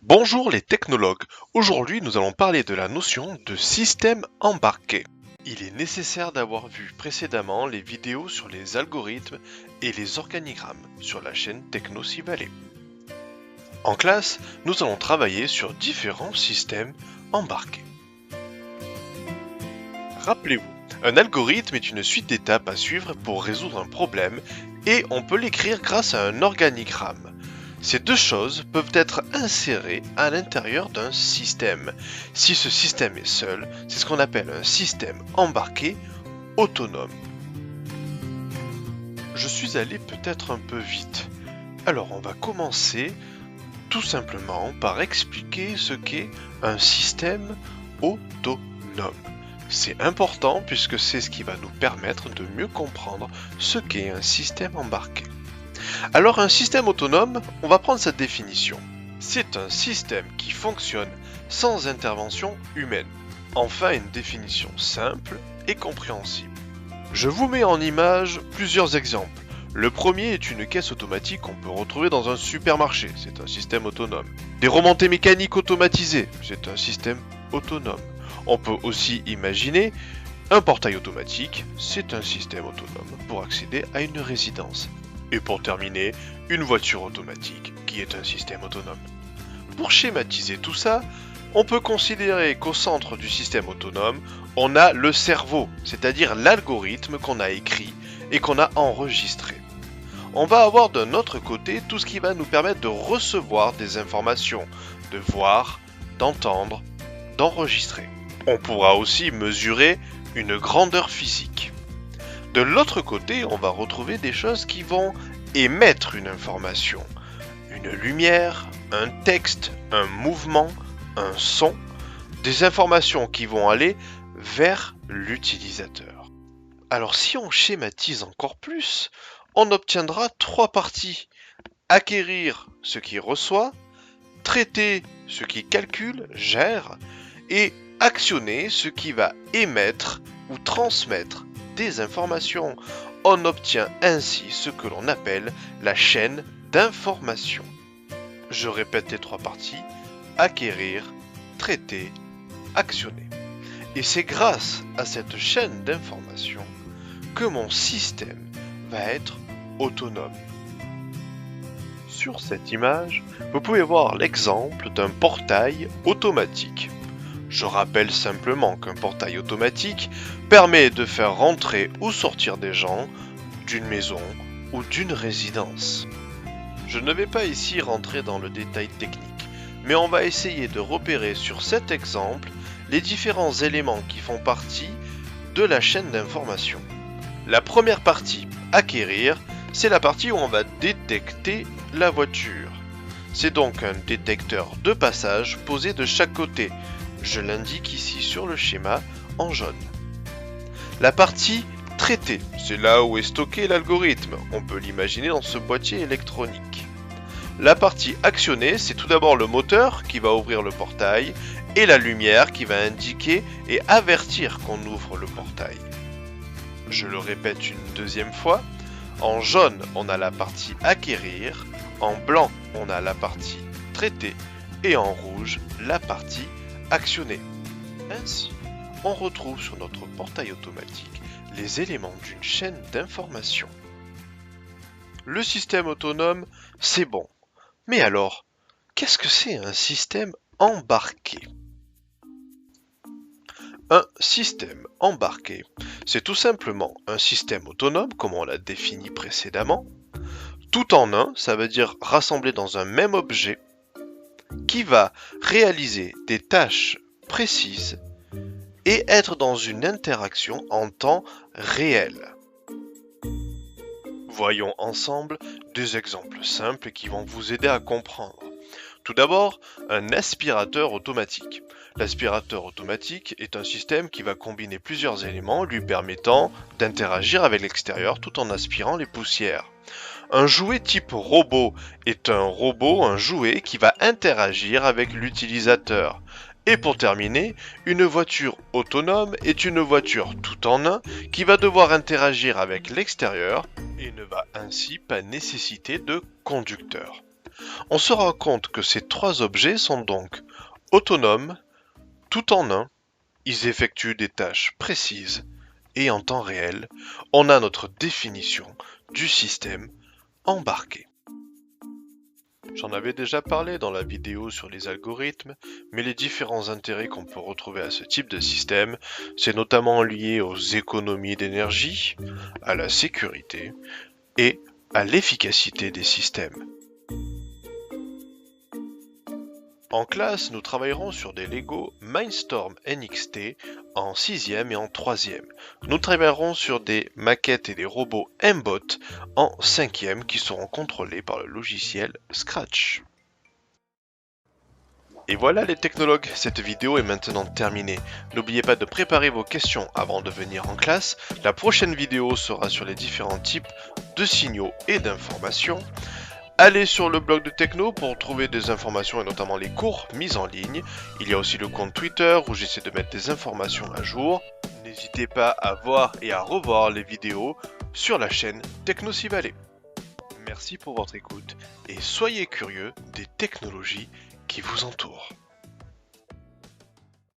Bonjour les technologues, aujourd'hui nous allons parler de la notion de système embarqué. Il est nécessaire d'avoir vu précédemment les vidéos sur les algorithmes et les organigrammes sur la chaîne Techno-Valley. En classe, nous allons travailler sur différents systèmes embarqués. Rappelez-vous, un algorithme est une suite d'étapes à suivre pour résoudre un problème et on peut l'écrire grâce à un organigramme. Ces deux choses peuvent être insérées à l'intérieur d'un système. Si ce système est seul, c'est ce qu'on appelle un système embarqué autonome. Je suis allé peut-être un peu vite. Alors on va commencer tout simplement par expliquer ce qu'est un système autonome. C'est important puisque c'est ce qui va nous permettre de mieux comprendre ce qu'est un système embarqué. Alors un système autonome, on va prendre cette définition. C'est un système qui fonctionne sans intervention humaine. Enfin, une définition simple et compréhensible. Je vous mets en image plusieurs exemples. Le premier est une caisse automatique qu'on peut retrouver dans un supermarché, c'est un système autonome. Des remontées mécaniques automatisées, c'est un système autonome. On peut aussi imaginer un portail automatique, c'est un système autonome pour accéder à une résidence. Et pour terminer, une voiture automatique qui est un système autonome. Pour schématiser tout ça, on peut considérer qu'au centre du système autonome, on a le cerveau, c'est-à-dire l'algorithme qu'on a écrit et qu'on a enregistré. On va avoir d'un autre côté tout ce qui va nous permettre de recevoir des informations, de voir, d'entendre, d'enregistrer. On pourra aussi mesurer une grandeur physique. De l'autre côté, on va retrouver des choses qui vont émettre une information. Une lumière, un texte, un mouvement, un son, des informations qui vont aller vers l'utilisateur. Alors si on schématise encore plus, on obtiendra trois parties. Acquérir ce qui reçoit, traiter ce qui calcule, gère, et actionner ce qui va émettre ou transmettre des informations. On obtient ainsi ce que l'on appelle la chaîne d'information. Je répète les trois parties, acquérir, traiter, actionner. Et c'est grâce à cette chaîne d'information que mon système va être autonome. Sur cette image, vous pouvez voir l'exemple d'un portail automatique. Je rappelle simplement qu'un portail automatique permet de faire rentrer ou sortir des gens d'une maison ou d'une résidence. Je ne vais pas ici rentrer dans le détail technique, mais on va essayer de repérer sur cet exemple les différents éléments qui font partie de la chaîne d'information. La première partie, acquérir, c'est la partie où on va détecter la voiture. C'est donc un détecteur de passage posé de chaque côté. Je l'indique ici sur le schéma en jaune. La partie traiter, c'est là où est stocké l'algorithme. On peut l'imaginer dans ce boîtier électronique. La partie actionner, c'est tout d'abord le moteur qui va ouvrir le portail et la lumière qui va indiquer et avertir qu'on ouvre le portail. Je le répète une deuxième fois. En jaune, on a la partie acquérir. En blanc, on a la partie traiter. Et en rouge, la partie actionner. Ainsi, on retrouve sur notre portail automatique les éléments d'une chaîne d'information. Le système autonome, c'est bon. Mais alors, qu'est-ce que c'est un système embarqué ? Un système embarqué, c'est tout simplement un système autonome, comme on l'a défini précédemment, tout en un, ça veut dire rassemblé dans un même objet, qui va réaliser des tâches précises et être dans une interaction en temps réel. Voyons ensemble des exemples simples qui vont vous aider à comprendre. Tout d'abord, un aspirateur automatique. L'aspirateur automatique est un système qui va combiner plusieurs éléments lui permettant d'interagir avec l'extérieur tout en aspirant les poussières. Un jouet type robot est un jouet qui va interagir avec l'utilisateur. Et pour terminer, une voiture autonome est une voiture tout en un qui va devoir interagir avec l'extérieur et ne va ainsi pas nécessiter de conducteur. On se rend compte que ces trois objets sont donc autonomes, tout en un, ils effectuent des tâches précises et en temps réel, on a notre définition du système embarqué. J'en avais déjà parlé dans la vidéo sur les algorithmes, mais les différents intérêts qu'on peut retrouver à ce type de système, c'est notamment lié aux économies d'énergie, à la sécurité et à l'efficacité des systèmes. En classe, nous travaillerons sur des Lego Mindstorm NXT en 6e et en 3e. Nous travaillerons sur des maquettes et des robots Mbot en 5e qui seront contrôlés par le logiciel Scratch. Et voilà les technologues, cette vidéo est maintenant terminée. N'oubliez pas de préparer vos questions avant de venir en classe. La prochaine vidéo sera sur les différents types de signaux et d'informations. Allez sur le blog de Techno pour trouver des informations et notamment les cours mis en ligne. Il y a aussi le compte Twitter où j'essaie de mettre des informations à jour. N'hésitez pas à voir et à revoir les vidéos sur la chaîne Techno-Valley. Merci pour votre écoute et soyez curieux des technologies qui vous entourent.